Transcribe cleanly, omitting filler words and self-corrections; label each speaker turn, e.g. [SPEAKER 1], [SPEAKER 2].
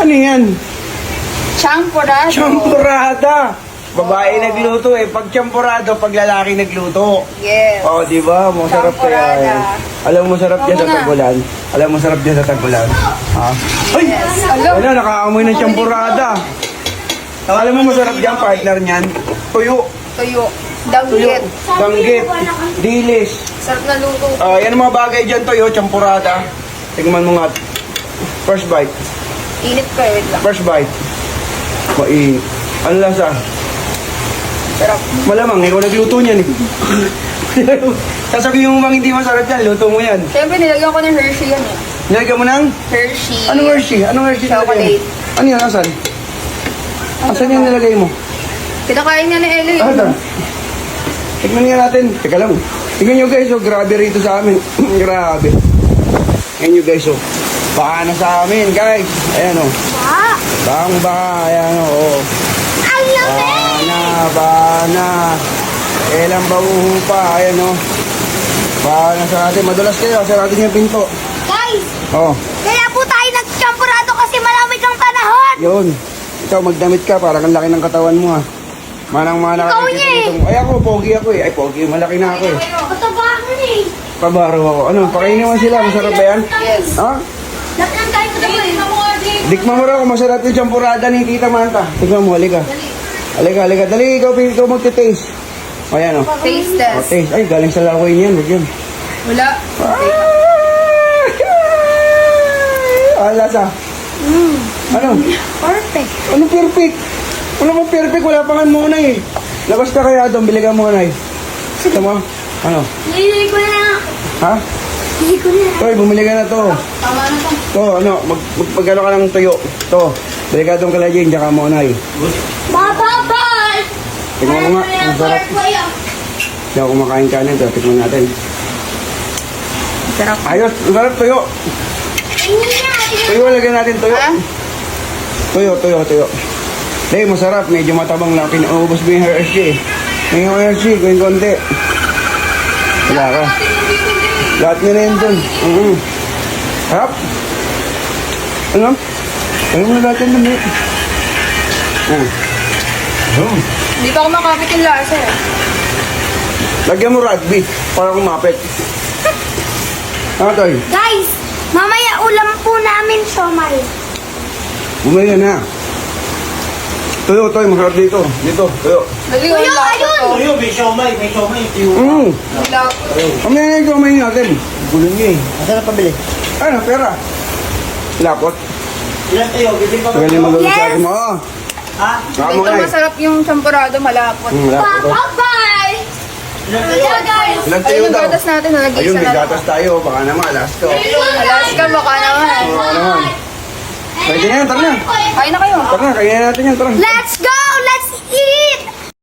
[SPEAKER 1] Ano yan?
[SPEAKER 2] Champurado.
[SPEAKER 1] Champurada. Babae nagluto eh. Pag champurado, pag lalaki nagluto.
[SPEAKER 2] Yes.
[SPEAKER 1] Oh, di ba? Masarap kaya
[SPEAKER 2] Champurada.
[SPEAKER 1] yan. Alam mo, masarap dyan sa
[SPEAKER 2] Muna.
[SPEAKER 1] tagulan. Alam mo, masarap dyan sa tagulan. Ha? Ay!
[SPEAKER 2] Yes. Alam.
[SPEAKER 1] Ano, nakaamoy ng champurada. Alam mo, masarap dyan, partner niyan. Tuyo.
[SPEAKER 2] Tuyo.
[SPEAKER 1] Tuyo.
[SPEAKER 2] Danggit.
[SPEAKER 1] Danggit. Dilis.
[SPEAKER 2] Sarap na luto.
[SPEAKER 1] Yan ang mga bagay dyan, tuyo, champurada. Tingnan mo nga. First bite.
[SPEAKER 2] Init ko eh. Wait lang.
[SPEAKER 1] First bite. Mainit. Ano lasa?
[SPEAKER 2] Sarap.
[SPEAKER 1] Malamang, ikaw nagluto niyan eh. Sasabihin mo bang hindi masarap yan, luto mo yan.
[SPEAKER 2] Siyempre, nilagyan ko ng Hershey yan eh.
[SPEAKER 1] Nilagyan mo ng?
[SPEAKER 2] Hershey.
[SPEAKER 1] Anong Hershey? Anong Hershey nilagay
[SPEAKER 2] Chocolate.
[SPEAKER 1] mo? Ano yan? Asan? Asan yan nilagay mo?
[SPEAKER 2] Kinakain niya ni Ellie.
[SPEAKER 1] Ata. Tignan nga natin. Teka lang. Tignan nyo guys, oh, grabe rito sa amin. Grabe. Tignan nyo guys, oh. Baka na sa amin, guys. Ayan, oh. Bang ba, ayan, oh. Bana. Kailan ba uhupa? Ayan, oh. Baka na sa atin. Madulas kayo. Saratin yung pinto.
[SPEAKER 3] Guys,
[SPEAKER 1] Oh.
[SPEAKER 3] kaya po tayo nagchampurado kasi malamig ang panahon.
[SPEAKER 1] Yun. Ikaw, magdamit ka. Parang ang laki ng katawan mo, ha. Manang-mana ka.
[SPEAKER 3] Ikaw niya, eh.
[SPEAKER 1] Ay, ako, pogi ako, eh. Ay, pogi. Malaki na ako, eh.
[SPEAKER 3] Katabahan eh.
[SPEAKER 1] Pabaro ako. Ano, pakainin mo sila. Masarap ba yan?
[SPEAKER 2] Yes.
[SPEAKER 1] Ha?
[SPEAKER 3] Lahat ng tayo katabahan.
[SPEAKER 1] Tikman mo raw kung masarap yung champurada ni Tita Manta. Tikman mo, halika. Halika. Dali, ikaw magte-taste. O, yan, o.
[SPEAKER 2] Taste
[SPEAKER 1] O,
[SPEAKER 2] test.
[SPEAKER 1] taste. Ay, galing sa laway niyan. Huwag yan.
[SPEAKER 2] Wala.
[SPEAKER 1] Ah, lasa. Ano?
[SPEAKER 3] Perfect.
[SPEAKER 1] Ano perfect? Wala pang perfect. Wala pang muna eh. Labas ka kaya doon. Bili ka muna eh. Ito mo. Ano?
[SPEAKER 3] Nilili ko na.
[SPEAKER 1] Ha?
[SPEAKER 3] Nilili ko na.
[SPEAKER 1] Toy, bumili ka na to.
[SPEAKER 2] Tama na to.
[SPEAKER 1] To, ano, magpagano ka ng tuyo. To, bili ka doon kala Jane, tsaka muna eh.
[SPEAKER 3] Bababay!
[SPEAKER 1] Tingnan mo nga, ang sarap. Hindi ako kumakain kanin, ito, tingnan natin.
[SPEAKER 2] Sarap.
[SPEAKER 1] Ayos, ang sarap tuyo. Tuyo, lagyan natin tuyo.
[SPEAKER 2] Ha?
[SPEAKER 1] Tuyo. Hindi, masarap, medyo matabang lang. Pinuubos mo yung Hershey. May yung Hershey, kung yung konti. Wala ka. Lahat nyo na yun dun. Harap. Ano? Ayaw mo na lahat yun dun.
[SPEAKER 2] Hindi pa ako makapit yung lasa eh.
[SPEAKER 1] Lagyan mo rugby para kumapit. Ano, Toy?
[SPEAKER 3] Guys, mamaya ulam po namin siomay.
[SPEAKER 1] Bumili ka na. Tuyo, Toy, masarap dito. Dito, tuyo.
[SPEAKER 2] Lagi ko yung lasa to.
[SPEAKER 4] Tuyo, may siomay.
[SPEAKER 2] Yung lasa.
[SPEAKER 1] Kami na yung kumain natin.
[SPEAKER 4] Gulo niyo eh. Asan na pabili?
[SPEAKER 1] Ano, pera. Lapot.
[SPEAKER 4] Ilan tayo? Bibili pa ba?
[SPEAKER 1] Tagal yung magawa sa
[SPEAKER 3] Yes.
[SPEAKER 1] akin mo. Oh.
[SPEAKER 4] Ha?
[SPEAKER 1] Saka mo
[SPEAKER 2] Ito
[SPEAKER 1] na eh.
[SPEAKER 2] masarap yung champurado, malapot.
[SPEAKER 1] Lapot. oh.
[SPEAKER 3] Bababay!
[SPEAKER 4] Ilan tayo?
[SPEAKER 3] guys!
[SPEAKER 1] Ilan
[SPEAKER 2] Ayun
[SPEAKER 1] tayo
[SPEAKER 2] yung
[SPEAKER 1] daw?
[SPEAKER 2] gatas natin,
[SPEAKER 1] Ayun,
[SPEAKER 2] nag-iisa
[SPEAKER 1] may
[SPEAKER 2] na lang.
[SPEAKER 1] gatas tayo. Baka naman, alas to.
[SPEAKER 2] Alas ka, baka naman.
[SPEAKER 1] Baka naman. Pwede na yan, tara na.
[SPEAKER 2] Kain na kayo.
[SPEAKER 1] Tara na, kaya natin yan, tara.
[SPEAKER 3] Let's go! Let's eat!